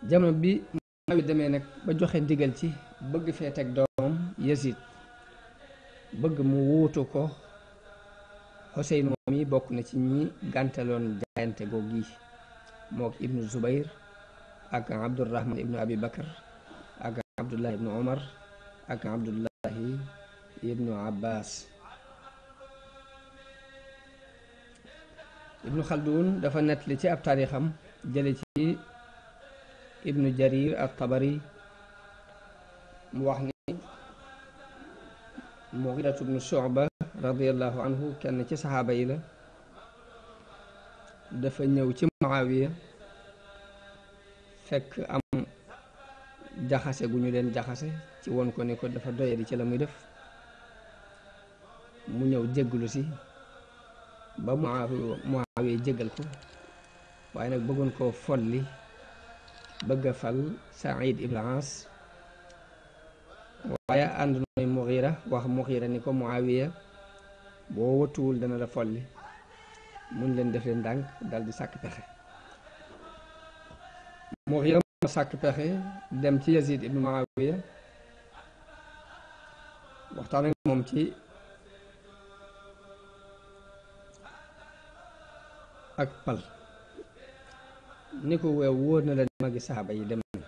jamono bi Muawiya demee nag ba joxe ndigal ci bëgg fee teg doomam Yazid bëgg mu wuutu ko Xuseyn moom yi bokk na ci ñi gàntaloon jaayante googu gi mook ibnu Zubayr ak Abdurrahman ibnu Abi Bakar ak Abdullah ibnu Omar ak Abdullahi ibnu Abbas. ibnu Khaldun dafa nettali ci ab taarixam jële ci ibnu Jarir at-Tabari mu wax ni Mughiratu ibnu Shu'ba radiyallahu anhu kenn ci saxaaba yi la, dafa ñëw ci Muawiya fekk am jaxase gu ñu leen jaxase ci won ko ni ko dafa doyadi ci la muy def, mu ñëw jégglu si ba Muawiya jéggal ko, waaye nag bëggoon koo folli bëgg a fal Saïd ibn As, waaye ànd nooy Mughira wax Mughira ni ko Muawiya boo wëtuwul dana la folli, mun leen def leen ndànk dal di sàkk pexe. Mughira moo sàkk pexe dem ci Yazid ibn Muawiya waxtaan ak moom ci ak pal ni ko weew wóor na la magi saxaaba yi dem na,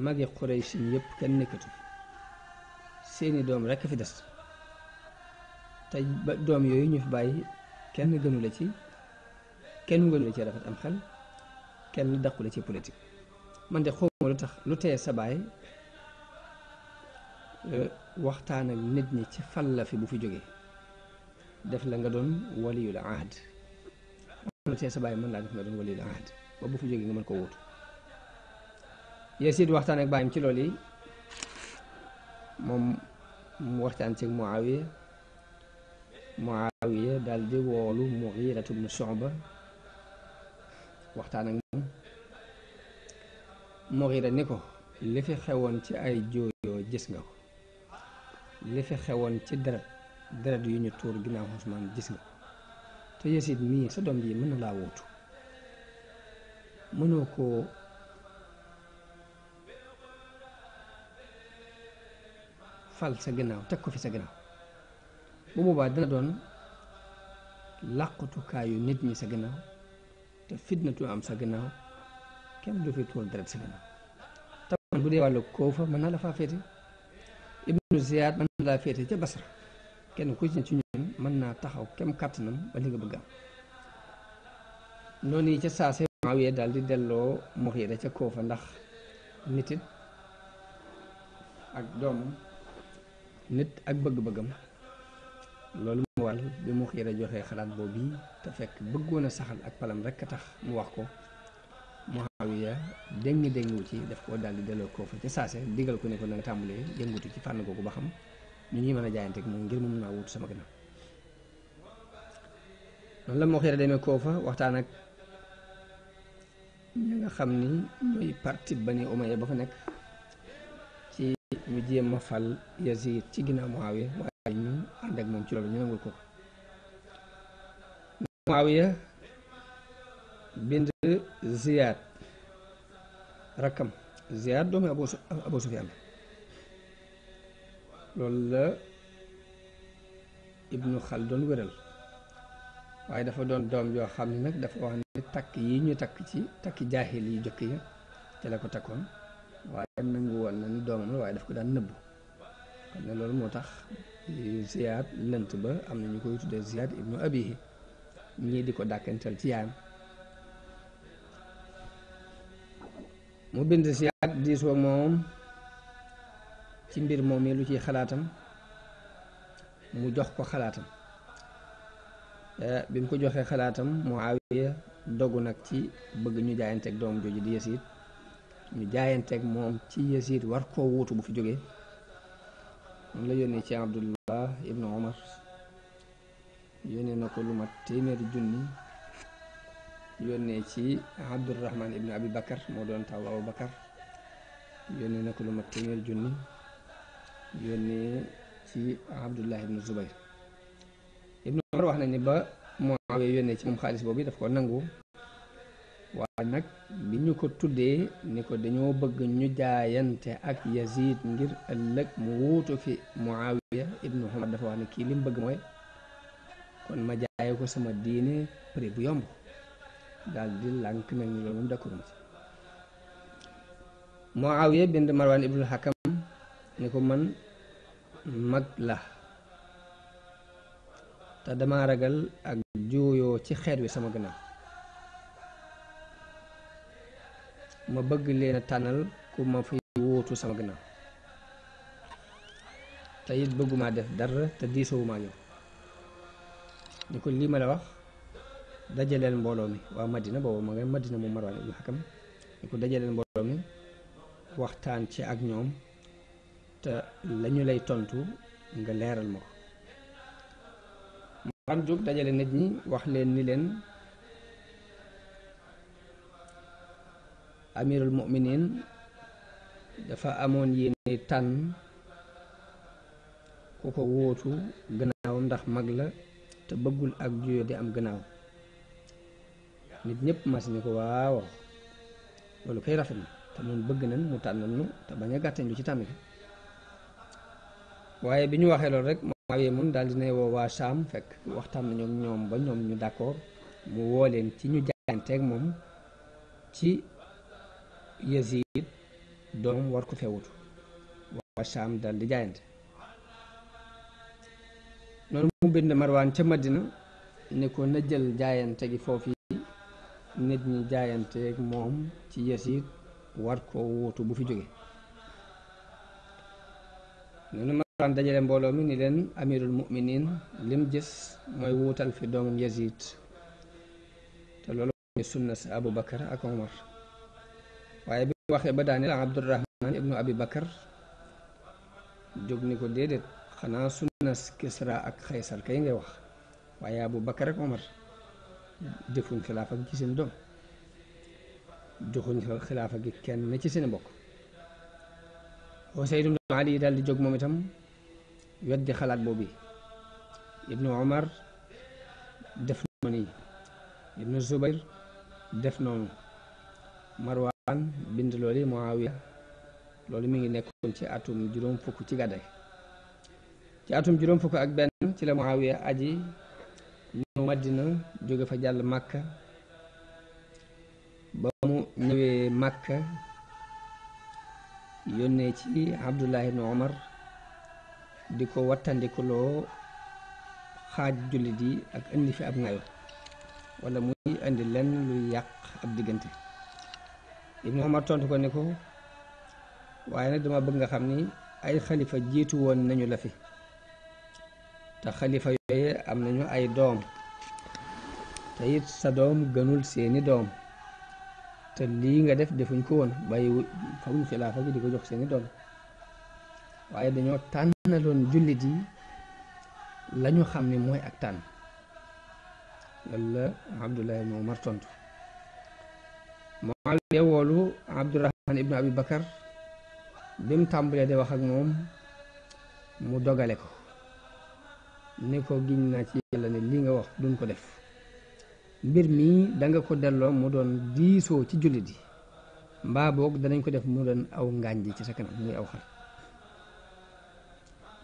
magi Quraysh yëpp kenn nekkatu seeni doom rekk fi des, te doom yooyu ñu fi bàyyi kenn gënu la ci rafet am xel, kenn daqu la ci politique. man de xawma lu tax lu tee sa baay waxtaan ak nit ñi ci fal la fi bu fi jógee def la nga doon waliyul ahd, lu tee sa baay mën laa def nga doon waliyul ahd ba bu fi jógee nga mën ko wóotu. Yazid waxtaan ak baayam ci loolu yi, moom mu waxtaan ci Muawiya daal di woolu Mughiratu ibn Shu'ba waxtaan ak moom. Mughira ni ko li fi xewoon ci ay jooyoo gis nga ko, li fi xewoon ci deret yu ñu tuur ginnaaw Usmaan gis nga, te Yazid mii sa doom ji mën na laa wóotu, mënoo koo fal sa ginnaaw teg ko fi sa ginnaaw, bu boobaa dana doon làqutukaayu nit ñi sa ginnaaw, te fitnatu am sa ginnaaw, kenn du fi tuur deret sa ginnaaw. te bu dee wàllu Kuufa mën naa la faa féete, Ibnu Ziyaad mën na laa féete ca Basra, kenn ku ci ñun mën naa taxaw kem kàttanam ba li nga bëgg am. noonu yi ca saase Muawiya daal di delloo Mughira ca Kuufa, ndax nitit ak doomam, nit ak bëgg-bëggam, loolu mu wàll bi Mughira joxee xalaat boobu yi te fekk bëggoon a saxal ak palam rekk a tax mu wax ko, Muawiya déngi-déngiwu ci def ko daal di delloo Kuufa ca saase, digal ko ne ko na nga tàmbalee yëngutu ci fànn googu ba xam ñu ñuy mën a jaayante ak moom ngir mu mën a wutu sama gannaaw. noonu la Mughira demee Kuufa waxtaan ak ñi nga xam ni ñooy parti Bani Umayya ba fa nekk ci ñu jéem a fal Yazid ci ginnaaw Muawiya, waaye ñu ànd ak moom ci loolu ñu nangul ko. Muawiya bind Ziyad rakkam, Ziyad doomu Abu Sufyaan, loolu la Ibnu Khaldun wéral, waaye dafa doon doom yoo xam ne nag dafa wax ne takk yi ñu takk ci takki jaahil yi jëkk ya te la ko takkoon, waaye nangu woon na ni doomam la, waaye daf ko daan nëbbu. xam ne loolu moo tax Ziyad lënt ba am na ñu koy tuddee Ziyad ibnu Abihi, ñii di ko dàkkantal ci yaayam. mu bind Ziyad diisoo moom ci mbir moom yi lu ciy xalaatam, mu jox ko xalaatam. bi mu ko joxee xalaatam, Muawiya dogu nag ci bëgg ñu jaayanteeg doom jooju di Yazid, ñu jaayanteeg moom ci Yazid war koo wuutu bu fi jógee. moom la yónnee ci Abdullah ibnu Omar, yónnee na ko lu mat téeméeri junni, yónnee ci Abdurrahman ibnu Abi Bakar moo doon taw Abu Bakar, yónnee na ko lu mat téeméeri junni, yónnee ci Abdullah ibnu Zubayr. Ibnu Omar wax na ni ba Muawiya yónnee ci moom xaalis boobu daf ko nangu, waaye nag bi ñu ko tuddee ni ko dañoo bëgg ñu jaayante ak Yazid ngir ëllëg mu wuutu fi Muawiya ibnu Umar dafa wax ne kii li mu bëgg mooy kon ma jaaye ko sama diine prix bu yomb daal di lànk nag ni loolu moom d'accord ma ci. Muawiya bind Marwan ibnul Hakam ni ko man mag la te dama ragal ak juuyoo ci xeet wi sama gannaaw, ma bëgg leen a tànnal ku ma fi wuutu sama gannaaw te it bëgguma def dara te diisoowuma yow. ni ko lii ma la wax dajaleel mbooloo mi waa Madina, boobu ma nga Madina moom Marwan ibnul Hakam, ni ko dajaleel mbooloo mi waxtaan ci ak ñoom te lañu lay tontu nga leeral ma ko. man jóg dajale nit ñi wax leen ni leen amirul mu'minin dafa amoon yéene tànn ku ko wóotu gannaaw ndax mag la te bëggul ak juyo di am gannaaw. nit ñëpp mas ni ko waaw loolu koy rafet na te moom bëgg nañ mu tànnal nu te bañ a gàttañ lu ci tànn bi. waaye bi ñu waxee loolu rek Muawiya moom daal dina woo waa Saam, fekk waxtaan nañu ak ñoom ba ñoom ñu d'accord, mu woo leen ci ñu jaayanteeg moom ci Yazid doom war ko fee wutu. waa Saam daal di jaayante. noonu mu bind Marwan ca Madina ni ko na jël jaayante gi foofu yi nit ñi jaayanteeg moom ci Yazid war ko wutu bu fi jóge. noonu Marwan dajale mbooloo mi ni leen amirul mu'minin lim gis mooy wuutal fi doomam Yazid te loolu mooy sunna si Abu Bakar ak Omar. waaye bi waxee ba daaneel Abdurrahman ibnu Abi Bakar jóg ni ko déedéet, xanaa sunna si Kisra ak Xaysar kay ngay wax, waaye Abu Bakar ak Omar defuñ xilaafa gi ci seen doom, joxuñ xilaafa gi kenn ci seen mbokk. Usayd ibnu Ali daal di jóg moom itam weddi xalaat boobu. Ibnu Omar def noonu yi, Ibnu Zubayr def noonu, Marwan bind loolu Muawiya. loolu mi ngi nekkoon ci atum juróom fukk ci gàddaay. ci atum juróom fukk ak benn ci la Muawiya aji ñëw Madina, jóge fa jàll Makka. ba mu ñëwee Makka yónnee ci Abdullah ibn Omar di ko wattandikuloo xaaj jullit yi ak indi fi ab ngayo wala muy indi lenn luy yàq ab diggante. Ibn Omar tontu ko ne ko waaye nag dama bëgg nga xam ni ay xalifa jiitu woon nañu la fi te xalifa yooye am nañu ay doom te it sa doom gënul seeni doom te lii nga def defuñ ko woon, bàyyi fawuñ xilaafa gi di ko jox seeni doom, waaye dañoo tànnaloon jullit yi lañu xam ni mooy ak tànn. loolu la Abdullah ibn Umar tontu. Muawiya woolu Abdurrahman ibnu Abi Bakar bi mu tàmbalee di wax ak moom mu dogale ko ni ko giñ naa ci yàlla ne lii nga wax duñ ko def, mbir mii danga ko delloo mu doon diisoo ci jullit yi, mbaa boog danañ ko def mu doon aw ngaañ ji ci sa kanam muy aw xar.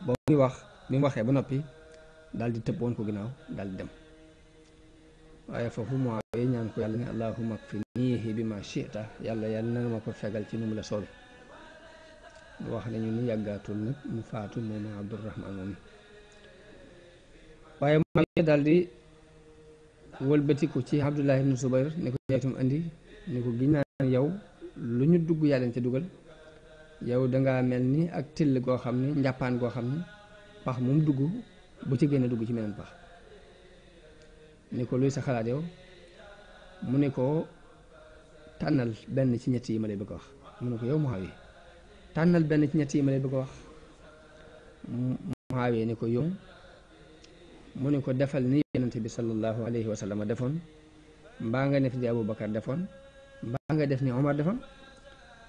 ba muy wax bi mu waxee ba noppi daal di tëb woon ko ginnaaw daal di dem. waaye foofu Muawiya ñaan ko yàlla ne allahumma kfinihi bima shi'ta, yàlla na ma ko fegal ci nu mu la soobe. wax nañu ni yàggaatul nag mu faatu moom Abdurrahman moom. waaye Muawiya daal di wëlbatiku ci Abdullah ibn Zubayr ne ko itam andi ne ko giñ naa yow lu ñu dugg yaa leen ca dugal, yow dangaa mel ni ak till goo xam ni njàppaan goo xam ni pax moom dugg bu ci génne dugg ci meneen pax. ni ko luy sa xalaat yow, mu ne ko tànnal benn ci ñett yi ma lay bëgg a wax. mu ne ko yow Muawiya tànnal benn ci ñett yi ma lay bëgg a wax. Muawiya ni ko yow, mu ne ko defal ni yonente bi sallallahu alayhi wa sallam defoon, mbaa nga def di Abu Bakar defoon, mbaa nga def ni Omar defoon.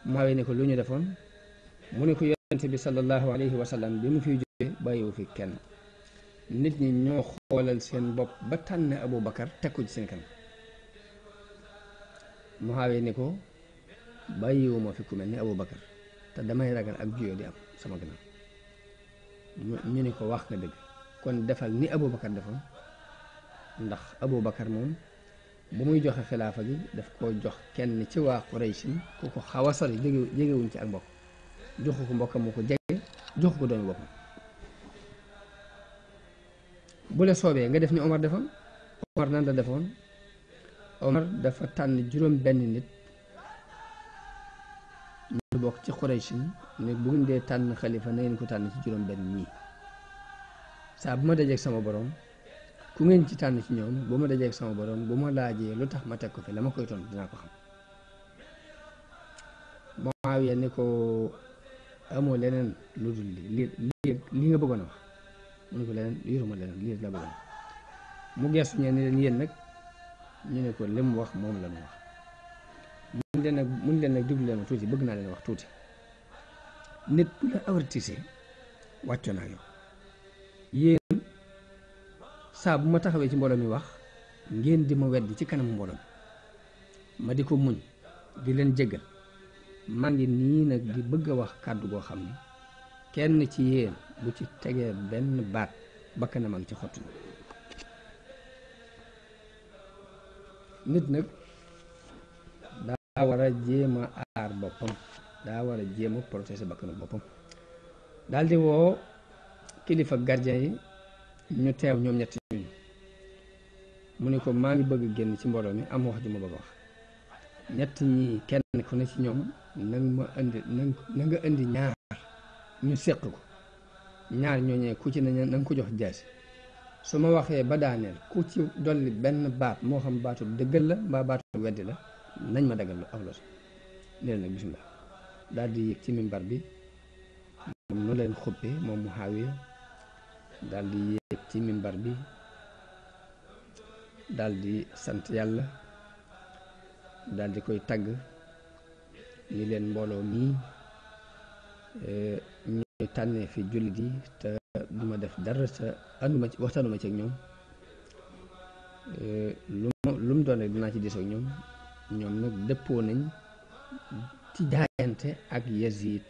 Muawiya ni ko lu ñu defoon, mu ne ko yonente bi sallallahu alayhi wa sallam bi mu fiy jógee bàyyiwu fi kenn, nit ñi ñoo xoolal seen bopp ba tànn Abu Bakar teg ko ci seen kanam. Muawiya ni ko bàyyiwuma fi ku mel ni Abubakar te damay ragal ak juyoo di am sama gannaaw. ñu ni ko wax nga dëgg kon defal ni Abubakar defoon, ndax Abubakar moom bu muy joxe xilaafa gi daf koo jox kenn ci waa Quraysin ku ko xaw a sori jegewuñ ci ak mbokk, joxu ko mbokkam mu ko jege, joxu ko doomi boppam. bu la soobee nga def ni Omar defoon. Omar nan la defoon? Omar dafa tànn juróom benn nit ñu bokk ci Quraysin ne bu ngeen dee tànn xalifa na ngeen ko tànn ci juróom benn ñii. saa bu ma dajeeg sama borom ku ngeen ci tànn ci ñoom bu ma dajeeg sama borom bu ma laajee lu tax ma teg ko fi la ma koy tontu dinaa ko xam. Muawiya ni ko amoo leneen lu dul li nga bëggoon a wax. mu ne ko leneen yoruma leneen lii la bëggoon mu geesu ñeen ni leen yéen nag ñu ne ko li mu wax moom la mu wax. mun leen nag déglu leen tuuti, bëgg naa leen wax tuuti. nit bu la avertise wàccoo naa yow. yéen saa bu ma taxawee ci mbooloo mi wax ngeen di ma weddi ci kanam mbooloo mi ma di ko muñ di leen jéggal. maa ngi nii nag di bëgg a wax kàddu goo xam ne kenn ci yéen bu ci tegee benn baat bakkanam ak ci xottu. nit nag daa war a jéem a aar boppam, daa war a jéem a protéger bakkanu boppam. daal di woo kilifa gardien yi ñu teew ñoom ñetti ñooñu mu ne ko maa ngi bëgg génn ci mbooloo mi am wax ju ma bëgg a wax. ñett ñi kenn ku ne ci ñoom na nga indi ñaar ñu séq ko. ñaar ñooñee ku ci ne na nga ko jox jaasi. su ma waxee ba daaneel ku ci dolli benn baat moo xam baatu dëggal la mbaa baatu weddi la nañ ma dagal aw los. leen nag bismillah daal di yéeg ci mimbar bi moom nu leen xuppe moom Muawiya daal di yéeg ci mimbar bi daal di sant yàlla daal di koy tagg ni leen mbooloo mii ñuy tànnee fi jullit yi te duma def dara te ànduma ci waxtaanuma ci ak ñoom lu mu doon rek dinaa ci diisoo ak ñoom nag dëppoo nañ ci jaayante ak Yazid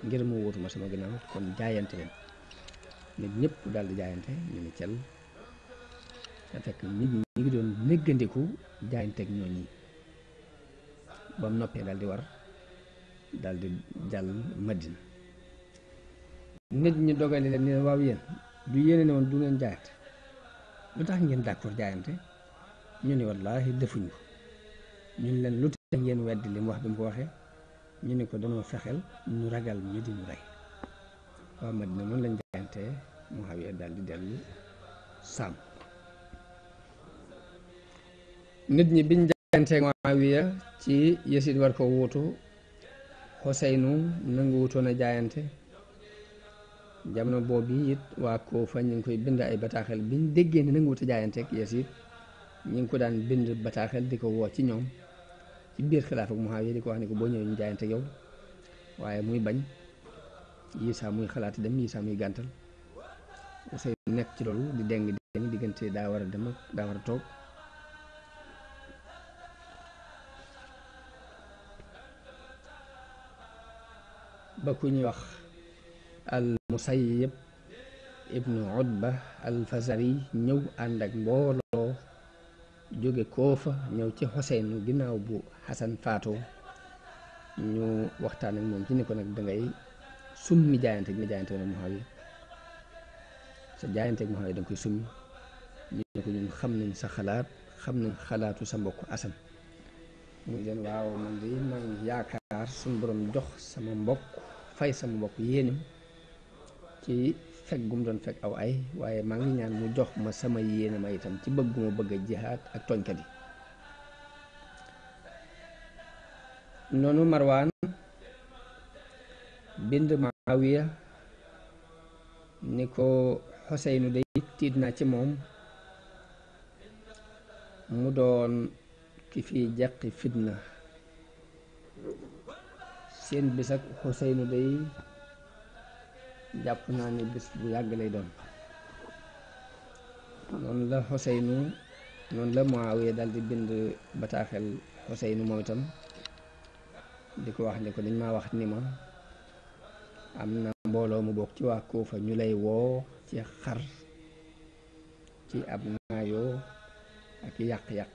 ngir mu wóotuma sama ginnaaw kon jaayante leen. nit ñëpp daal di jaayante ñu ne cel te fekk nit ñi ngi doon néggandiku jaayante ak ñooñi ba mu noppee daal di war daal di jàll Madina. nit ñi dogale leen ne waaw yéen du yéene ne woon du ngeen jaayante lu tax ngeen d'accord jaayante. ñu ne wallaahi defuñ ko. ñu leen lu tax ngeen weddi li mu wax bi mu ko waxee. ñu ne ko dañoo fexeel ñu ragal ñu di ñu rey. waa Madina noonu lañ jaayante. Muawiya daal di dellu Saam. nit ñi biñ jaayante Muawiya ci Yazid war ko wuutu Xuseynu nangu wutoon a jaayante. jamono boobu it waa Kuufa ñu ngi koy bind ay bataaxel biñ déggee ne nangu wut a jaayante ak Yazid ñu ngi ko daan bind bataaxel di ko woo ci ñoom ci biir xilaaf ak Muawiya di ko wax ne ko boo ñëwee ñu jaayante yow waaye muy bañ yi saa muy xalaati dem yi saa muy gàntal. Xuseynu nekk ci loolu di deng diggante daa war a dem ak daa war a toog. ba ku ñuy wax al Musayyib ibnu Utba al Fazari ñëw ànd ak mbooloo jóge Koofa ñëw ci Xuseynu ginnaaw bu Xasan faatoo ñu waxtaan ak moom ci ni ko nag dangay summi jaayante gi nga jaayante woon Muawiya sa jaayante ak Muawiya danga koy summi. ñu ne ko ñun xam nañ sa xalaat xam nañ xalaatu sa mbokk Asan. muy leen waaw man de man yaakaar suñu borom jox sama mbokk fay sama mbokk yéenam ci fekk gum doon fekk aw ay waaye maa ngi ñaan mu jox ma sama yéene ma itam ci bëgguma bëgg a jihaad ak tooñkat yi. noonu Marwaan bind Muawiya ni ko Xuseynu day tiit naa ci moom mu doon ki fi jàqi fitna seen bis ak Xuseynu day jàpp naa ni bis bu yàgg lay doon. noonu la Xuseynu noonu la Muawiya daal di bind bataaxel Xuseynu moom itam di ko wax ni ko dañ maa wax ni ma am na mbooloo mu bokk ci waa Kuufa ñu lay woo ci xar ci ab naayoo ak yàq-yàq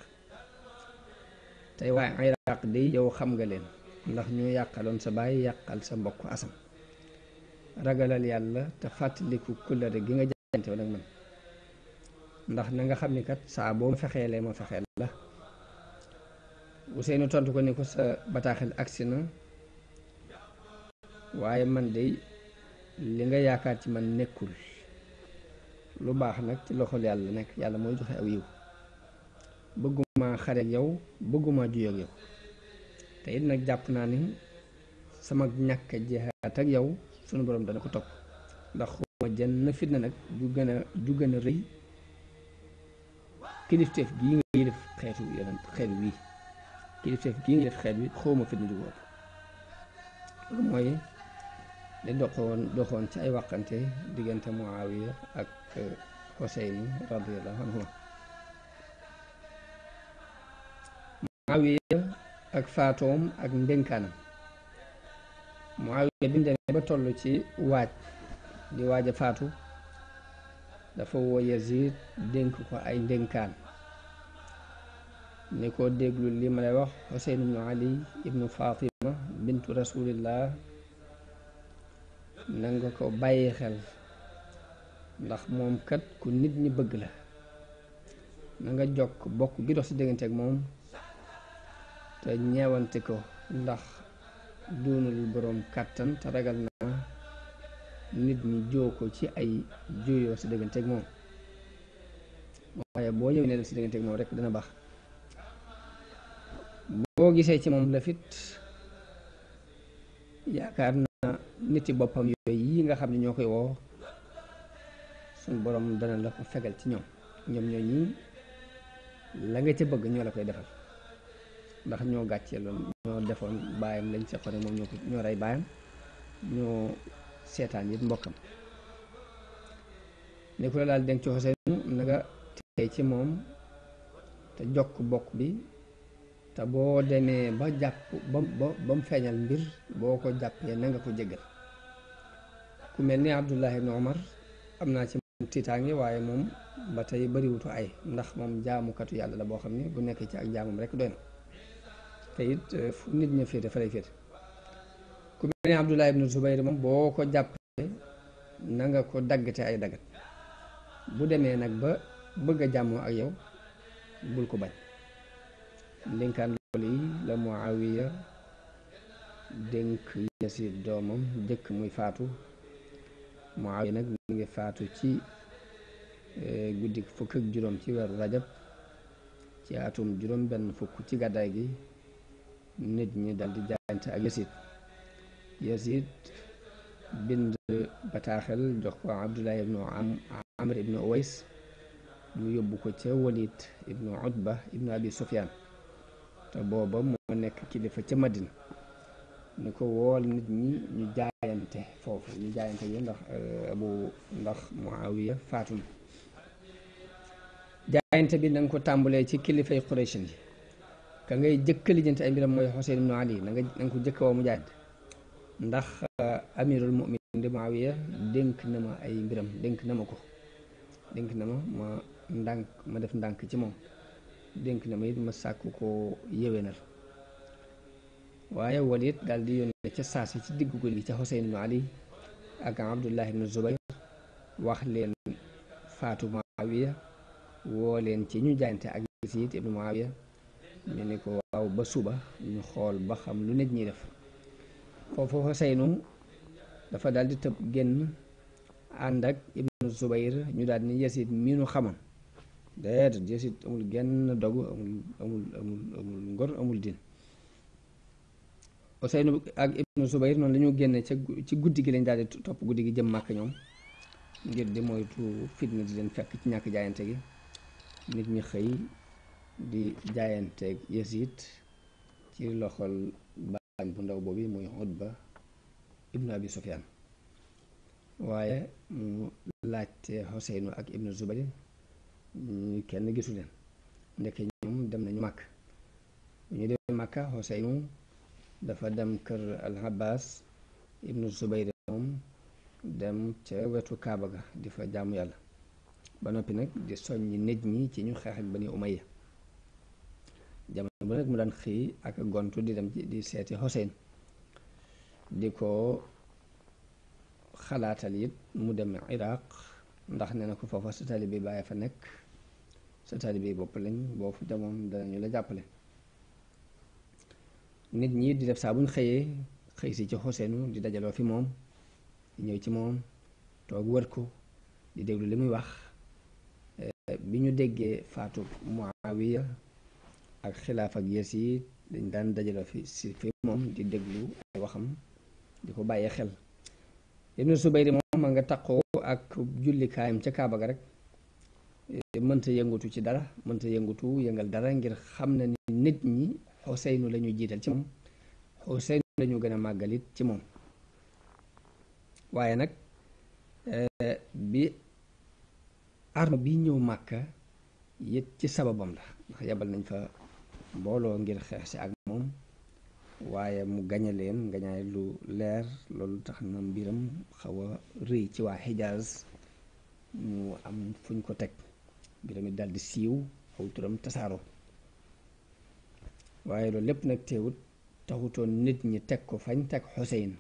tey waa Iraq de yow xam nga leen ndax ñu yàqaloon sa baay yàqal sa mbokk Asan ragalal yàlla te fàttaliku kullare gi nga jaayante woon ak man ndax na nga xam ni kat saa boo ma fexeelee ma fexeel la Useynu tontu ko ni ko sa bataaxel agsi na waaye man de li nga yaakaar ci man nekkul lu baax nag ci loxol yàlla nekk yàlla mooy joxe aw yiw bëgguma xare ak yow bëgguma juyoo ak yow te it nag jàpp naa ni sama ñàkk jihaat ak yow sunu borom dana ko topp ndax xuma jenn fitna nag ju gën a rëy kilifteef gii nga yilif xeet wi kilifteef gii nga yilif xeet wi xawma fitna ju ko ëpp loolu mooy li doxoon ci ay waxante diggante Muawiya ak Xuseynu radiyallahu anhu Muawiya ak faatoom ak ndénkaanam Muawiya bi mu demee ba toll ci di waaj a faatu dafa woo Yazid dénk ko ay ndénkaan ni ko déglu li ma lay wax Xuseyn ibnu Ali ibnu Fatima bintu rasulillah na nga ko bàyyi xel ndax moom kat ku nit ñi bëgg la na nga jokk bokk gi dox ci diggante ak moom te ñeewante ko ndax doonul boroom kàttan te ragal naa nit ñi joo ko ci ay juyoo ci diggante ak moom waaye boo ñëwee ne ci diggante ak moom rek dina baax boo gisee ci moom la fit yaakaar naa niti boppam yooyu yi nga xam ne ñoo koy woo suñ borom dana la ko fegal ci ñoom ñooñi la nga ca bëgg ñoo la koy defal ndax ñoo gàccee loon ñoo defoon baayam lañ seqoon ak moom ñoo rey baayam ñoo seetaan it mbokkam ni ko la daal denc ci Xuseynu na nga tey ci moom te jokk bokk bi te boo demee ba jàpp ba mu feeñal mbir boo ko jàppee na nga ko jéggal ku mel ni Abdullah ibn Omar am naa ci moom tiitaange waaye moom ba tey bariwutu ay ndax moom jaamukatu yàlla la boo xam ne bu nekkee ci ak jaamam rek doy na te it fu nit ña féete fa lay féete ku mel ni Abdullah ibn Zubayr moom boo ko jàppee na nga ko daggate ay daggat bu demee nag ba bëgg a jàmmoo ak yow bul ko bañ ndénkaan loolu yi la Muawiya dénk Yasid doomam jëkk muy faatu Muawiya nag mu ngi faatu ci guddi fukk ak juróom ci weeru rajab ci atum juróom benn fukk ci gàddaay gi nit ñi dal di jaayante ak Yasid bind bataaxel jox ko Abdullah ibnu Amr ibnu Uways mu yóbbu ko ca Walid ibnu Utba ibnu Abi Sufyan te booba moo nekk kilifa ca Madina ni ko wool nit ñi ñu jaayante foofu ñu jaayante yi ndax Muawiya faatu na jaayante bi na nga ko tàmbalee ci kilifay Quraysh yi ka ngay jëkk lijjanti ay mbiram mooy Xuseyn ibnu Ali na nga ko jëkk woo mu jaayante ndax amirul mu'minin di Muawiya dénk na ma ay mbiram dénk na ma def ndànk ci moom dénk na ma it ma sàkku ko yéwénal waaye Walid daal di yónnee ca saasi ci diggu guddi gi ca Xuseyn ibnu Ali ak Abdullah ibnu Zubayr wax leen faatu Muawiya woo leen ci ñu jaayante ak Yasid ibnu Muawiya ñu ni ko waaw ba suba ñu xool ba xam lu nit ñi def foofu Xuseynu dafa daal di tëb génn ànd ak ibnu Zubayr ñu daal ni Yasid mi nu xamoon déedéet Yasid amul genn dogu amul ngor amul din Xuseynu ak ibnu Zubayr noonu la ñu génne ci guddi gi lañ daal di topp guddi gi jëm Màkka ñoom ngir di moytu fitna di leen fekk ci ñàkk jaayante gi nit ñi xëy di jaayanteeg Yasid ci loxol baañ bu ndaw boobu muy Utba ibnu Abi Sufyan waaye mu laajte Xuseynu ak ibnu Zubayr ñu kenn gisu leen ndeke ñoom dem nañu màkk. bu ñu demee màkka Xuseynu dafa dem kër al Abbas ibnu Zubayr moom dem ca wetu Kaaba ga di fa jaamu yàlla ba noppi nag di soññi nit ñi ci ñu xeex ak Bani Umayya. jamono bu nag mu daan xëy ak gontu di dem di seeti Xuseyn di ko xalaatal it mu dem Iraq ndax nee na ko foofa sa taalibe bàyyi fa nekk, sa taalibe bopp lañ, boo fu demoon danañu la jàppale. nit ñi di def saa buñ xëyee xëy si ci Xuseynu di dajaloo fi moom, di ñëw ci moom toog wër ko di déglu li muy wax. bi ñu déggee faatu Muawiya ak xilaaf ak Yasiid dañ daan dajaloo fi moom di déglu ay waxam di ko bàyyee xel. Ibnu Subayr moom ma nga taqoo ak jullikaayam ca Kaaba ga rek, mënta yëngutu ci dara, mënta yëngal dara ngir xam na ni nit ñi Xuseynu la ñu jiital ci moom, Xuseynu la ñu gën a màggalit ci moom. waaye nag bi arme bi ñëw Màkka it ci sababam la, ndax yebal nañ fa mbooloo ngir xeex si ak moom, waaye mu gañe leen gañaay lu leer. loolu tax na mbiram xaw a rëy ci waa Xijaaz, ñu am fuñ ko teg, mbiram it daldi siiw, aw turam tasaaroo. waaye loolu lépp nag teewut taxutoon nit ñi teg ko fañ teg Xuseyn.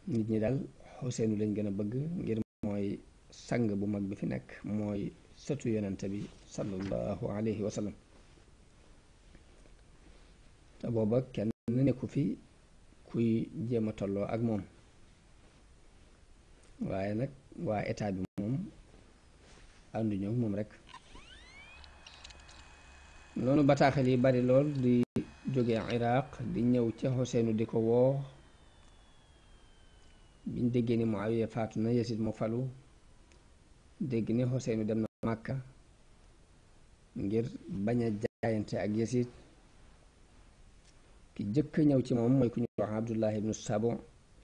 nit ñi daal Xuseynu lañ gën a bëgg ngir mooy sang bu mag bi fi nekk, mooy sëtu yonente bi sallallahu alayhi wa sallam. te booba kenn nekku fi kuy jéem a tolloo ak moom. waaye nag waa état bi moom ànduñu ak moom rek. noonu bataaxel yi bari lool di jóge Iraq di ñëw ca Xuseynu di ko woo. biñ déggee ni Muawiya faatu na, Yasid mu falu, dégg ni Xuseynu dem na Màkka ngir bañ a jaayante ak Yasid. ki jëkk ñëw ci moom mooy ku ñu wax Abdullah ibnu Sabo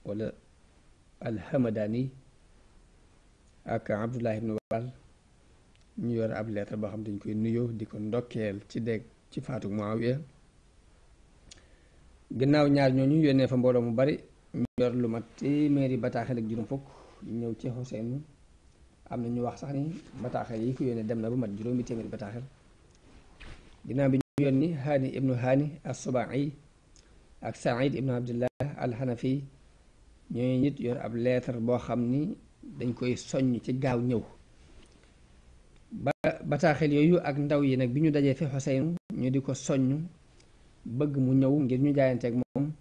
wala alhamadani ak Abdullah ibnu Wal. ñu yor ab lettre boo xam dañ koy nuyoo di ko ndokkeel ci dégg ci faatu Muawiya. gannaaw ñaar ñooñu yónnee fa mbooloo mu bari, ñu yor lu mat téeméeri bataaxel ak juróom fukk ñëw ci Xuseynu. am na ñu wax sax ni bataaxel yi ko yónnee dem na ba mat juróomi téeméeri bataaxel. ginnaaw bi ñu yónni Haani ibnu Haani as-Subai ak Saïd ibnu Abdullah al-Hanafi, ñooñu nit yor ab lettre boo xam ni dañ koy soññ ci gaaw ñëw. bataaxel yooyu ak ndaw yi nag bi ñu dajee fi Xuseynu ñu di ko soññ bëgg mu ñëw ngir ñu jaayanteeg moom.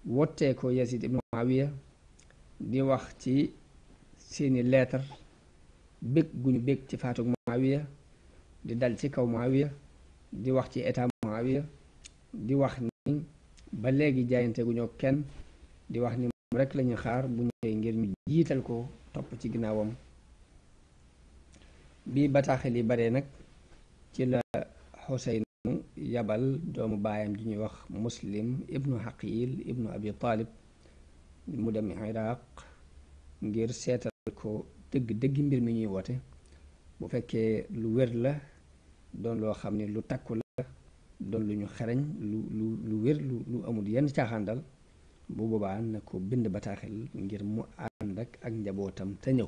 wottee ko Yasid ibnu Muawiya di wax ci seeni lettre bég gu ñu bég ci faatug Muawiya, di dal ci kaw Muawiya, di wax ci état Muawiya, di wax ni ba léegi jaayante gu ñoo kenn, di wax ni moom rek lañuy xaar bu ñëwee ngir ñu jiital ko topp ci ginnaawam. bi bataaxel yi bare nag ci la Xuseynu yabal doomu baayam ji ñuy wax Muslim ibnu Xaqil ibnu Abi Talib mu dem Iraq ngir seetal ko dëgg mbir mi ñuy woote. bu fekkee lu wér la, doon loo xam ne lu takku la, doon lu ñu xereñ, lu wér, lu amul yenn caaxaan dal, bu boobaa na ko bind bataaxel ngir mu ànd ak njabootam te ñëw.